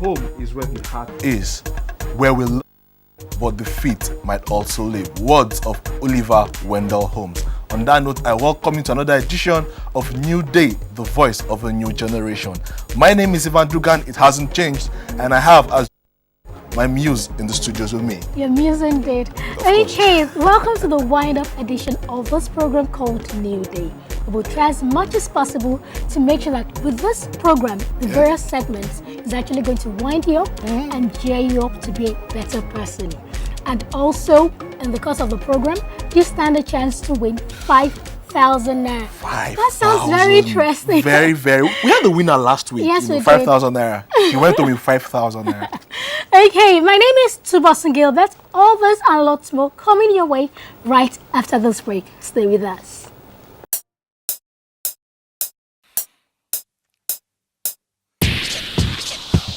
home is where the heart is, where we live, but the feet might also live. Words of Oliver Wendell Holmes. On that note, I welcome you to another edition of New Day, the voice of a new generation. My name is Ivan Dugan, it hasn't changed, and I have as my muse in the studios with me. Your muse indeed. Okay, welcome to the wind-up edition of this program called New Day. We will try as much as possible to make sure that with this program, the various segments is actually going to wind you up and gear you up to be a better person. And also, in the course of the program, you stand a chance to win 5,000 naira. That sounds very interesting. Very, very. We had the winner last week. Yes, we did. 5,000 naira. He went to win 5,000 naira. Okay, my name is Tunbosun Gilbert. All this and lots more coming your way right after this break. Stay with us.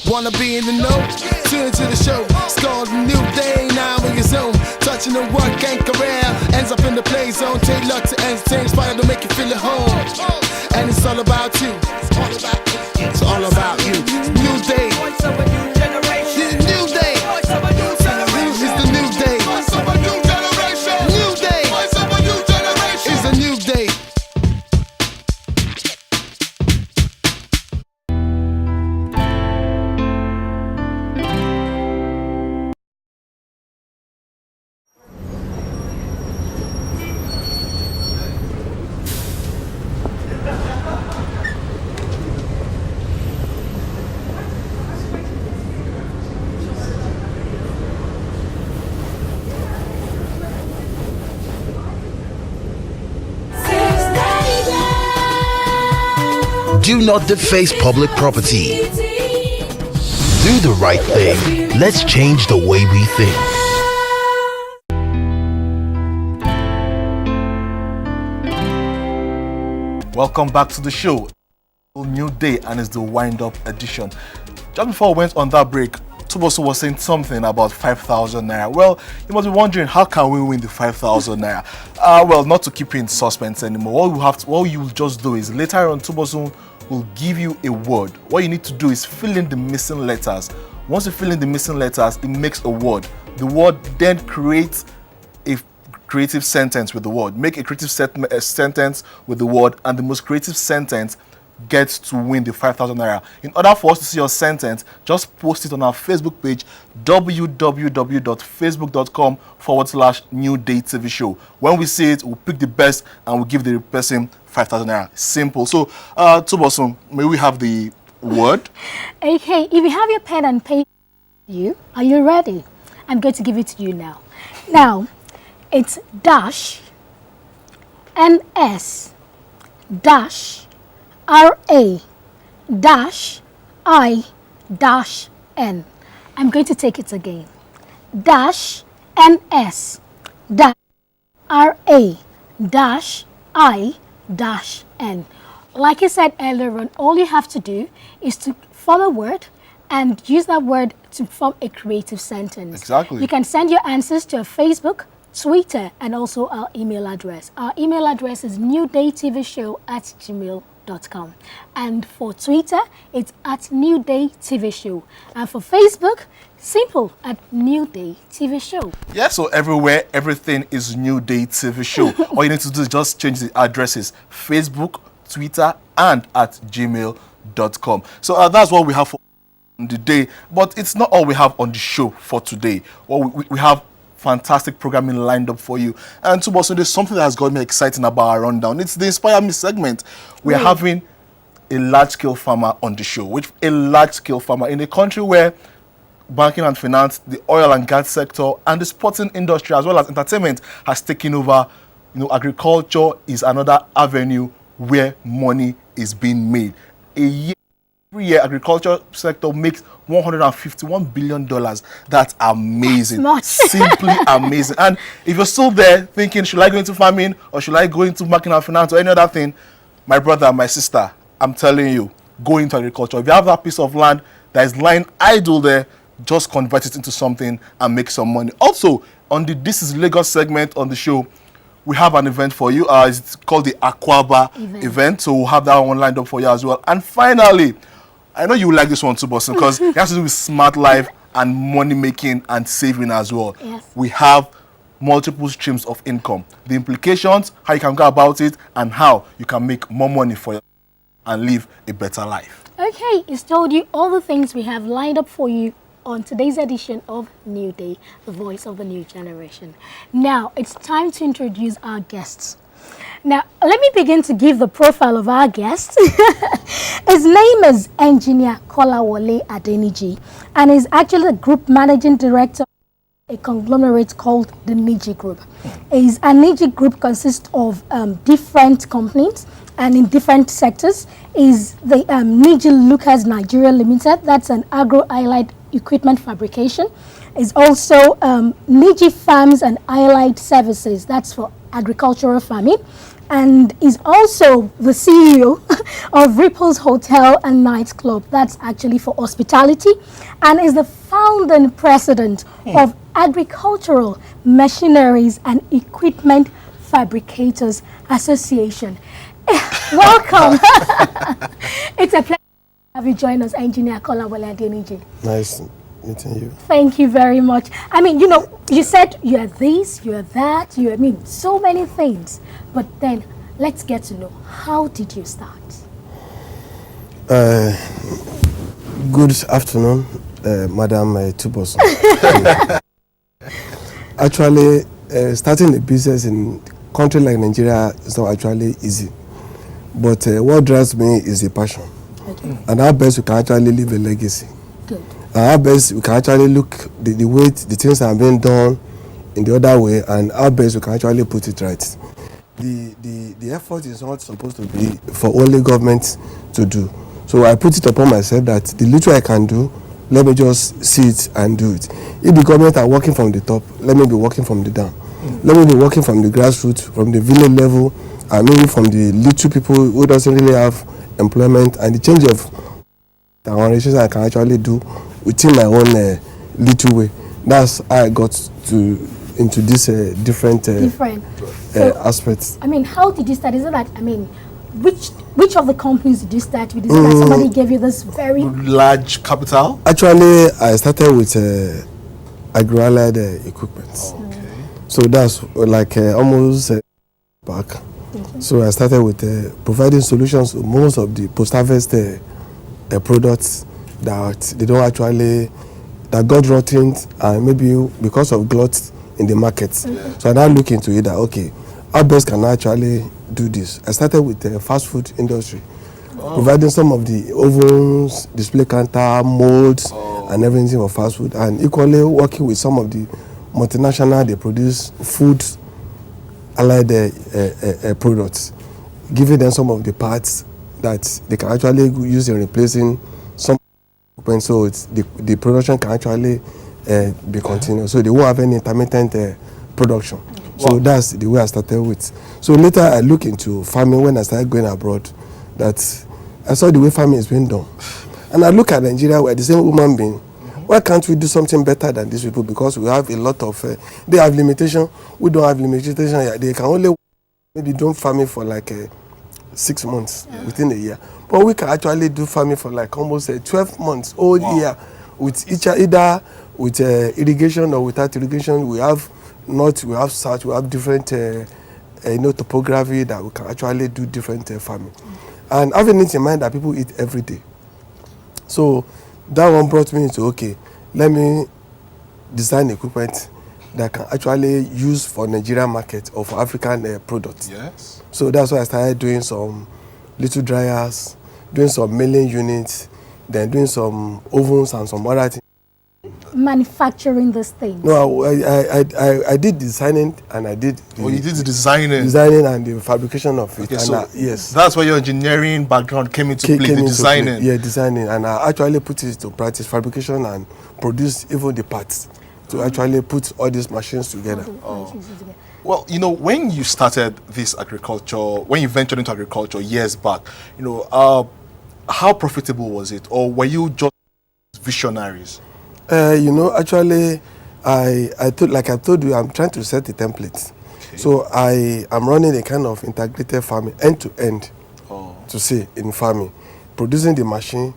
Wanna be in the know? Tune to the show. It's called New Day, now in your zone. Touching the work and career. Ends up in the play zone. Take luck to entertain. Inspired to make you feel at home. And it's all about you. It's all about you. New Day. It's the new day. It's the new day. New day. It's a new day. Do not deface public property. Do the right thing. Let's change the way we think. Welcome back to the show. New Day, and it's the wind-up edition. Just before we went on that break, Tunbosun was saying something about 5,000 naira. Well, you must be wondering, how can we win the 5,000 naira? Well, not to keep you in suspense anymore. What you will just do is later on, Tunbosun will give you a word. What you need to do is fill in the missing letters. Once you fill in the missing letters, it makes a word. The word then creates a creative sentence with the word. Make a creative sentence with the word, and the most creative sentence gets to win the 5,000 naira. In order for us to see your sentence, just post it on our Facebook page, www.facebook.com/NewDayTvShow. When we see it, we'll pick the best and we'll give the person 5,000 naira. Simple. So, Tunbosun, may we have the word? Okay, if you have your pen and paper, are you ready? I'm going to give it to you now. Now, it's dash, NS, dash, RA, dash, I, dash, N. I'm going to take it again. Dash, NS, dash, RA, dash, I, dash, N. Like I said earlier on, all you have to do is to form a word and use that word to form a creative sentence. Exactly. You can send your answers to our Facebook, Twitter, and also our email address. Our email address is newdaytvshow@gmail.com. And for Twitter, it's @NewDayTvShow. And for Facebook, simple, @NewDayTvShow. Yeah, so everywhere, everything is New Day TV Show. All you need to do is just change the addresses: Facebook, Twitter, and @gmail.com. So that's what we have for the day. But it's not all we have on the show for today. Well, we have fantastic programming lined up for you. And Tunbosun, there's something that has got me exciting about our rundown. It's the Inspire Me segment. We're having a large-scale farmer on the show, which a large-scale farmer in a country where banking and finance, the oil and gas sector, and the sporting industry, as well as entertainment, has taken over. You know, agriculture is another avenue where money is being made. Every year, agriculture sector makes $151 billion. That's amazing. Simply amazing. And if you're still there thinking, should I go into farming or should I go into banking and finance or any other thing, my brother, my sister, I'm telling you, go into agriculture. If you have that piece of land that is lying idle there, just convert it into something and make some money. Also, on the This is Lagos segment on the show, we have an event for you. It's called the Aquaba event. So we'll have that one lined up for you as well. And finally, I know you like this one too, Tunbosun, because it has to do with smart life and money making and saving as well. Yes. We have multiple streams of income. The implications, how you can go about it, and how you can make more money for you and live a better life. Okay, it's told you all the things we have lined up for you on today's edition of New Day, the voice of the new generation. Now, it's time to introduce our guests. Now, let me begin to give the profile of our guest. His name is Engineer Kolawole Adeniji, and is actually the Group Managing Director of a conglomerate called the Niji Group. Niji Group consists of different companies and in different sectors. Is the Niji Lucas Nigeria Limited, that's an agro-allied equipment fabrication. Is also Niji Farms and Allied Services, that's for agricultural farming, and is also the CEO of Ripples Hotel and Nightclub, that's actually for hospitality, and is the founding president of Agricultural Machineries and Equipment Fabricators Association. Welcome. It's a pleasure to have you join us, Engineer Kolawole Adeniji. Nice meeting you. Thank you very much. I mean, you know, you said you are this, you are that, so many things. But then, let's get to know, how did you start? Good afternoon, Madam Tunbosun. Actually, starting a business in a country like Nigeria is not actually easy. But what drives me is the passion. Okay. And how best we can actually leave a legacy. Good. And how best we can actually look the way the things are being done in the other way, and how best we can actually put it right. The effort is not supposed to be for only government to do. So I put it upon myself that the little I can do, let me just see it and do it. If the government are working from the top, let me be working from the down. Let me be working from the grassroots, from the village level, and maybe from the little people who doesn't really have employment, and the change of the organizations I can actually do within my own little way. That's how I got into this different aspects. I mean, how did you start? Is it that, I mean, which of the companies did you start with? Is it that somebody gave you this very large capital? Actually, I started with agro-allied equipment. Okay. So that's like almost back. So I started with providing solutions to most of the post-harvest products that they don't actually, that got rotten, and maybe because of glut in the market. So I now look into it that, okay, how best can I actually do this? I started with the fast food industry, providing some of the ovens, display counter, molds, and everything for fast food, and equally working with some of the multinational, they produce food allied products, giving them some of the parts that they can actually use in replacing some equipment, so it's the production can actually be continuous. So they won't have any intermittent production. So that's the way I started with. So later I look into farming when I started going abroad, that I saw the way farming is being done. And I look at Nigeria, where the same human being, why can't we do something better than these people? Because we have a lot of, they have limitation, we don't have limitation. They can only maybe do farming for like 6 months within a year. But we can actually do farming for like almost 12 months, whole year, with either with irrigation or without irrigation. We have north, we have south, we have different topography that we can actually do different farming. And having it in mind that people eat every day. So that one brought me into, okay, let me design equipment that can actually use for Nigerian market or for African products. Yes. So that's why I started doing some little dryers, doing some milling units, then doing some ovens and some other things. Manufacturing this thing? No, I did designing, and I did you did the designing and the fabrication of it. Okay, and so yes, that's where your engineering background came into play, the designing. Yeah, designing, and I actually put it to practice fabrication and produce even the parts to actually put all these machines together. Well, when you started this agriculture, when you ventured into agriculture years back, how profitable was it, or were you just visionaries? Actually, I told you, I'm trying to set the template. Okay. So I am running a kind of integrated farming, end to end, to say, in farming, producing the machine,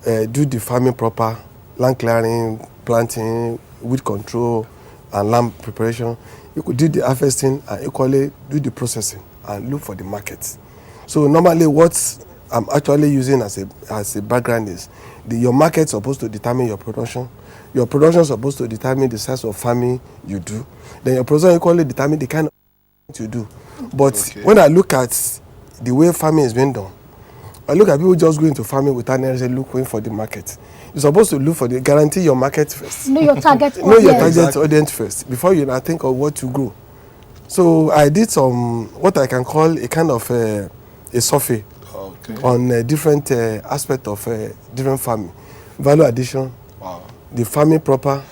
do the farming proper, land clearing, planting, weed control, and land preparation. You could do the harvesting and equally do the processing and look for the market. So normally what I'm actually using as a background is your market supposed to determine your production. Your production is supposed to determine the size of farming you do. Then your production equally determine the kind of you do. But when I look at the way farming is being done, I look at people just going to farming without necessarily looking for the market. You're supposed to look for guarantee your market first. Know your target audience. Know your target audience first before you now think of what to grow. So I did what I can call a kind of a survey on different aspects of different farming. Value addition, the farming proper.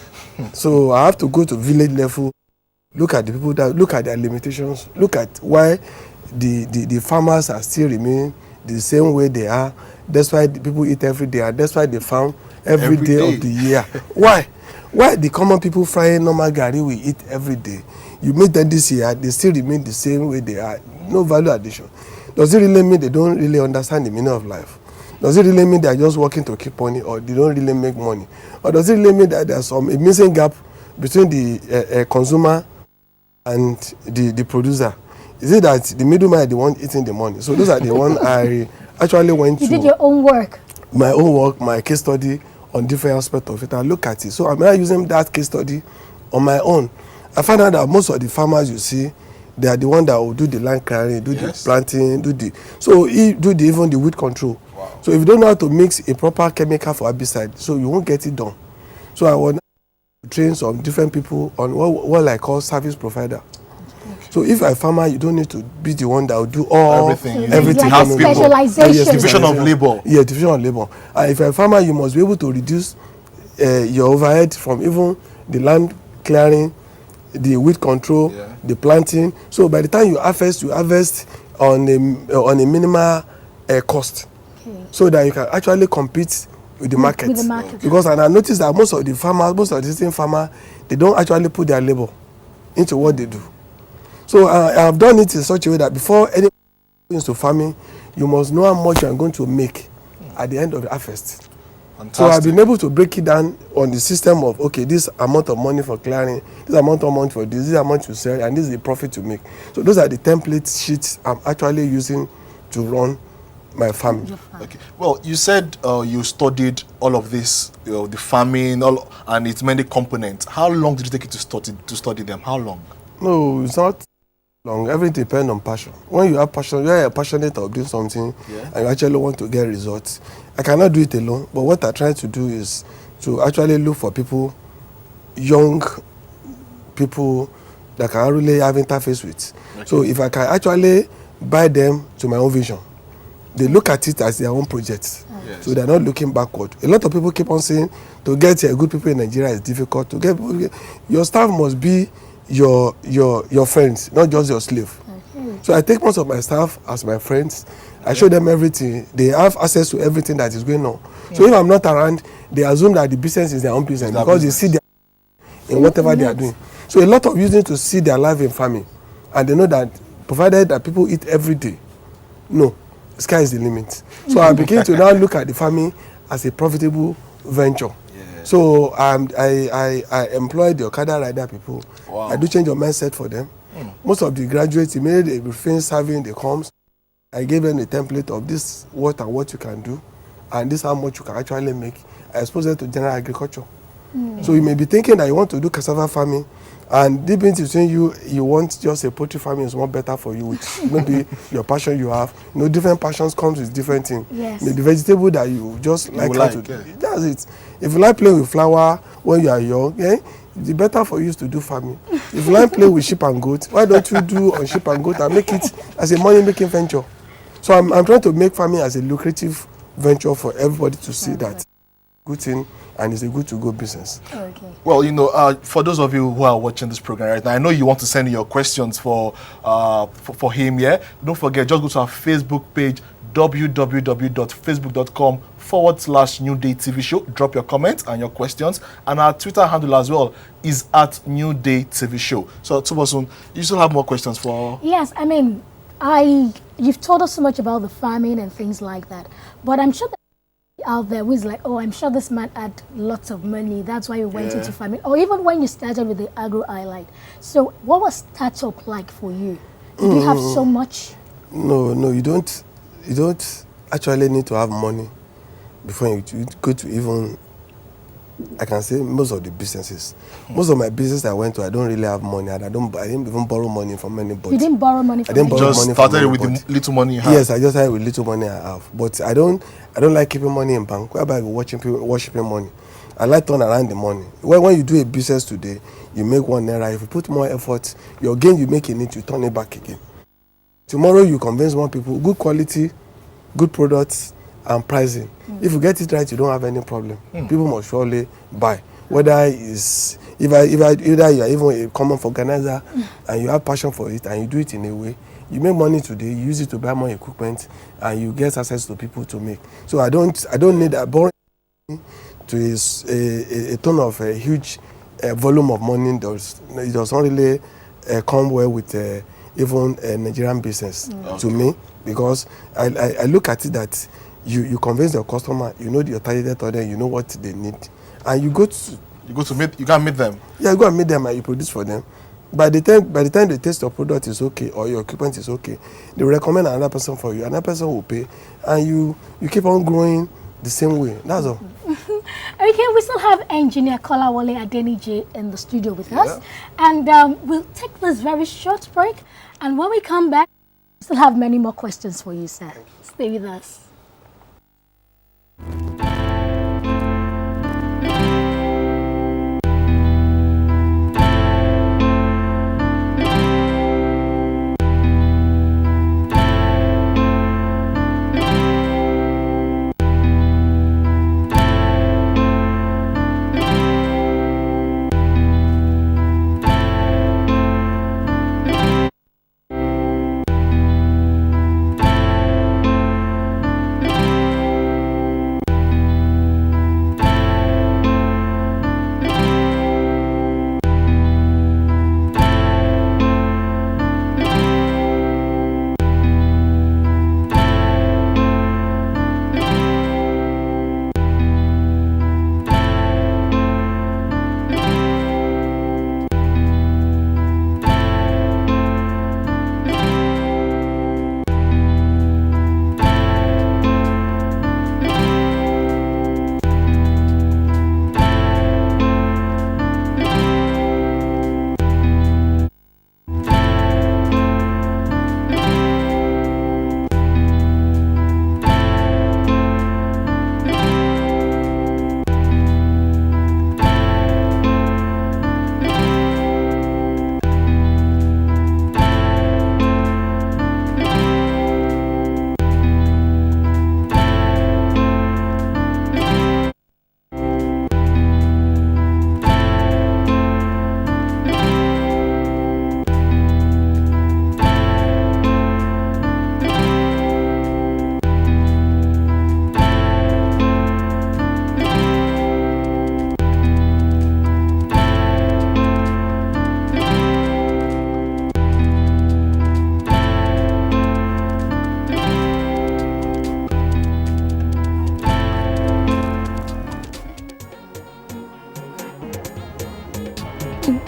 So I have to go to village level, look at the people look at their limitations, look at why the farmers are still remaining the same way they are. That's why the people eat every day. That's why they farm every day of the year. Why the common people frying normal garri we eat every day? You meet them this year, they still remain the same way they are. No value addition. Does it really mean they don't really understand the meaning of life? Does it really mean they are just working to keep money, or they don't really make money? Or does it really mean that there's a missing gap between the consumer and the producer? Is it that the middleman is the one eating the money? So those are the ones I actually went to. You did your own work. My own work, my case study on different aspects of it. I look at it. So I'm not using that case study on my own. I found out that most of the farmers you see, they are the ones that will do the land clearing, do the planting, even the weed control. Wow. So if you don't know how to mix a proper chemical for herbicide, so you won't get it done. So I want to train some different people on what I call service provider. So if a farmer, you don't need to be the one that will do everything. Like specialization. Yes, division of labor. Yeah, division of labor. And if you're a farmer, you must be able to reduce your overhead from even the land clearing, the weed control, the planting. So by the time you harvest on a minimal cost, so that you can actually compete with the market. With the market. Because I noticed that most of the existing farmers, they don't actually put their labor into what they do. So I have done it in such a way that before anyone goes to farming, you must know how much you are going to make at the end of the harvest. Fantastic. So I've been able to break it down on the system of, okay, this amount of money for clearing, this amount of money for this amount to sell, and this is the profit to make. So those are the template sheets I'm actually using to run my farming. Okay. Well, you said you studied all of this, the farming, and its many components. How long did it take you to study them? How long? No, it's not long. Everything depends on passion. When you have passion, you are passionate of doing something, and you actually want to get results. I cannot do it alone, but what I try to do is to actually look for people, young people that can really have interface with. Okay. So if I can actually buy them to my own vision, they look at it as their own project. Yes. So they're not looking backward. A lot of people keep on saying to get good people in Nigeria is difficult. To get your staff must be your friends, not just your slave. Okay. So I take most of my staff as my friends. I show them everything. They have access to everything that is going on. Yeah. So if I'm not around, they assume that the business is their own business because they see their in whatever they are doing. So a lot of using to see their life in farming, and they know that provided that people eat every day, no, the sky is the limit. So I begin to now look at the farming as a profitable venture. Yeah. So I employ the Okada rider people. Wow. I do change your mindset for them. Most of the graduates, immediately they finish serving, they comes. I gave them a template of this, what you can do, and this how much you can actually make. I expose them to general agriculture. So you may be thinking that you want to do cassava farming, and deep into saying you want just a poultry farming is more better for you, which maybe your passion you have. Different passions comes with different things. Yes. Maybe vegetable that you just like how to do. That's it. If you like playing with flower when you are young, the better for you is to do farming. If you like playing with sheep and goat, why don't you do on sheep and goat and make it as a money-making venture? So I'm trying to make farming as a lucrative venture for everybody to see that good thing, and it's a good to go business. Okay. Well, for those of you who are watching this program right now, I know you want to send your questions for him. Yeah, don't forget, just go to our Facebook page, www.facebook.com/NewDayTvShow. Drop your comments and your questions, and our Twitter handle as well is @NewDayTvShow. So Tunbosun, you still have more questions for? Yes, I mean, you've told us so much about the farming and things like that, but I'm sure that out there who's like, oh, I'm sure this man had lots of money, that's why he went into farming, or even when you started with the agro highlight. So what was startup like for you? Did you have so much? No, you don't actually need to have money before you go to even, I can say most of the businesses. Most of my business I went to, I don't really have money, and I didn't even borrow money from anybody. You didn't borrow money from anybody? Just started with the little money you have. Yes, I just started with little money I have. But I don't like keeping money in bank, whereby you're worshiping money. I like turn around the money. When you do a business today, you make 1 naira. If you put more effort, your gain you make in it, you turn it back again. Tomorrow you convince more people, good quality, good products, and pricing. If you get it right, you don't have any problem. People must surely buy. Whether it's either you are even a common organizer and you have passion for it and you do it in a way, you make money today, you use it to buy more equipment, and you get access to people to make. So I don't need a borrowing to a ton of a huge volume of money. It does not really come well with even a Nigerian business to me, because I look at it that you convince your customer, you know your targeted audience, you know what they need, and you go to meet, you can meet them. Yeah, you go and meet them and you produce for them. By the time they taste your product is okay or your equipment is okay, they will recommend another person for you. Another person will pay, and you keep on growing the same way. That's all. Okay, we still have engineer Kolawole Adeniji in the studio with us, and we'll take this very short break. And when we come back, we still have many more questions for you, sir. Stay with us.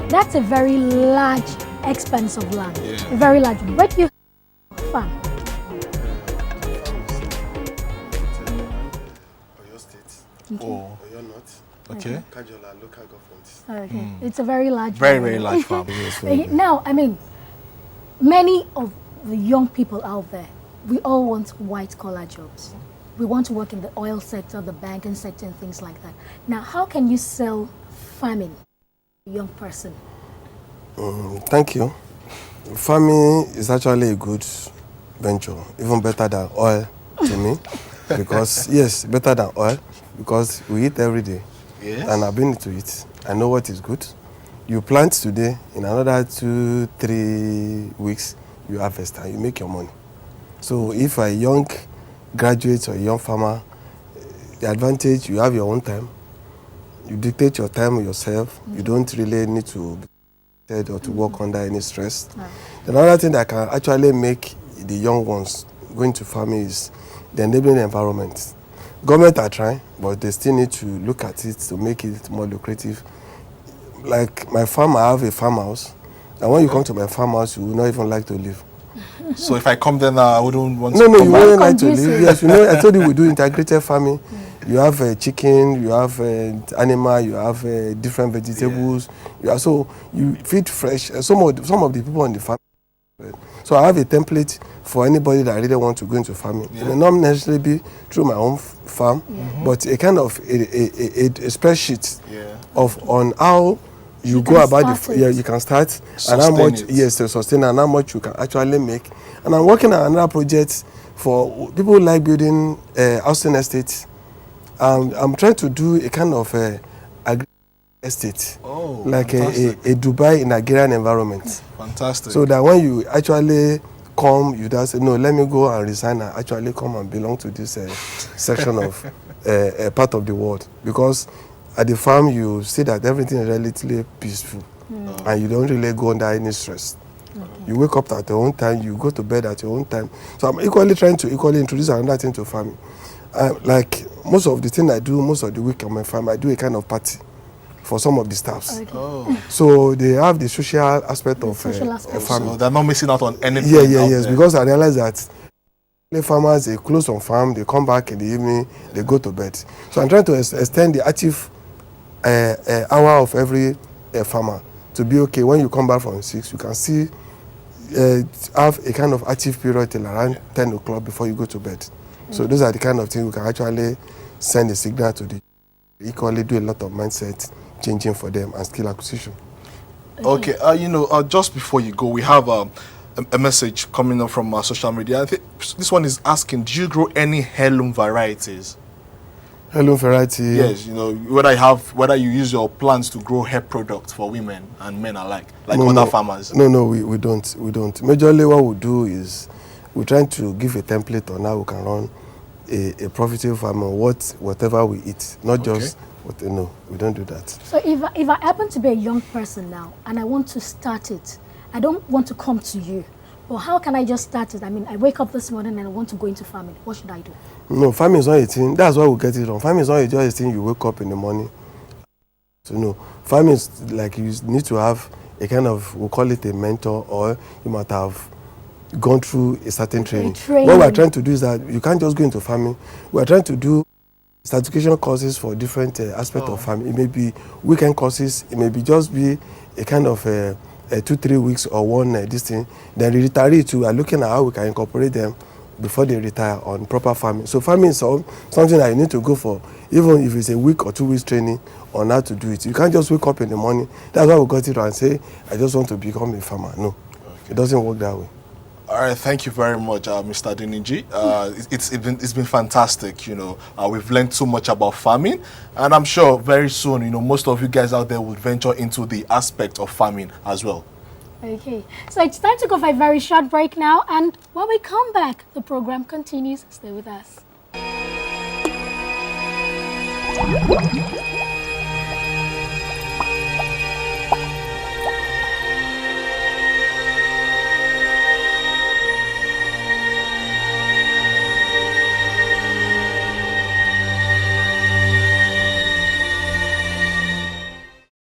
That's a very large expanse of land. Yeah. Very large. Where do you farm? Oyo State. Okay. Oh. Oyo North. Okay. Kajola, local government. Okay. It's a very large very large farm. Now, I mean, many of the young people out there, we all want white collar jobs. We want to work in the oil sector, the banking sector, and things like that. Now, how can you sell farming to a young person? Thank you. Farming is actually a good venture, even better than oil to me. Because, yes, better than oil, because we eat every day. Yes. And I've been into it. I know what is good. You plant today, in another 2-3 weeks, you harvest and you make your money. So if a young graduate or a young farmer, the advantage, you have your own time. You dictate your time yourself. You don't really need to be or to work under any stress. Another thing that can actually make the young ones going to farming is the enabling environment. government are trying, but they still need to look at it to make it more lucrative. Like my farm, I have a farmhouse, and when you come to my farmhouse, you will not even like to live. So if I come there now, I wouldn't want to No, come you back. wouldn't like to live. Yes, you know, I told you we do integrated farming. You have chicken, you have animal, you have different vegetables. So you feed fresh. Some of the people on the farm. So I have a template for anybody that really want to go into farming. It may not necessarily be through my own farm, but a kind of a spreadsheet of on how you go about you can start sustain and how much to sustain and how much you can actually make. And I'm working on another project for people who like building housing estates. I'm trying to do a kind of estate, like a Dubai in Nigerian environment. Fantastic. So that when you actually come, you just say, no, let me go and resign and actually come and belong to this section of a part of the world. Because at the farm, you see that everything is relatively peaceful and you don't really go under any stress. You wake up at your own time, you go to bed at your own time. So I'm equally trying to introduce another thing to farming. Like most of the thing I do, most of the week on my farm, I do a kind of party for some of the staffs. So they have the social aspect of farming. So they're not missing out on anything. Yes, because I realize that farmers, they close on farm, they come back in the evening, they go to bed. So I'm trying to extend the active hour of every farmer to be okay. When you come back from 6, you can see have a kind of active period till around 10 o'clock before you go to bed. So those are the kind of things we can actually send a signal to the equally do a lot of mindset changing for them and skill acquisition. Okay, just before you go, we have a message coming up from our social media. I think this one is asking, do you grow any heirloom varieties? Heirloom variety? Yes, whether you use your plants to grow hair products for women and men alike, like other farmers. No, we don't. Majorly what we do is we're trying to give a template on how we can run a profitable farm on whatever we eat, not just no, we don't do that. So if I happen to be a young person now and I want to start it, I don't want to come to you, but how can I just start it? I mean, I wake up this morning and I want to go into farming. What should I do? No, farming is not a thing. That's why we get it wrong. Farming is not just a thing you wake up in the morning. So no, farming is like you need to have a kind of, we'll call it a mentor, or you might have gone through a certain training. What we're trying to do is that you can't just go into farming. We're trying to do certification courses for different aspects of farming. It may be weekend courses. It may be just be a kind of 2-3 weeks or one this thing. Then the retirees too are looking at how we can incorporate them before they retire on proper farming. So farming is something that you need to go for, even if it's a week or 2 weeks training on how to do it. You can't just wake up in the morning. That's why we got it and say, I just want to become a farmer. No, it doesn't work that way. All right, thank you very much, Mr. Adeniji. It's been fantastic. We've learned so much about farming, and I'm sure very soon, most of you guys out there will venture into the aspect of farming as well. Okay, so it's time to go for a very short break now, and when we come back, the program continues. Stay with us.